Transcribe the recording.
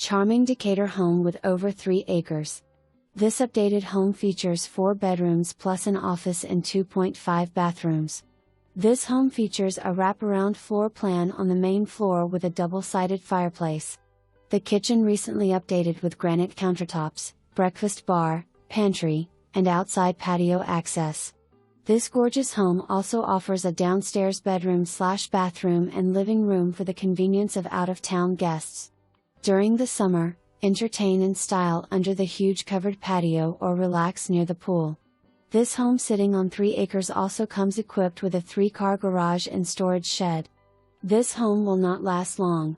charming Decatur home with over 3 acres. This updated home features 4 bedrooms plus an office and 2.5 bathrooms. This home features a wraparound floor plan on the main floor with a double-sided fireplace. The kitchen recently updated with granite countertops, breakfast bar, pantry, and outside patio access. This gorgeous home also offers a downstairs bedroom/bathroom and living room for the convenience of out-of-town guests. During the summer, entertain in style under the huge covered patio or relax near the pool. This home sitting on 3 acres also comes equipped with a 3-car garage and storage shed. This home will not last long,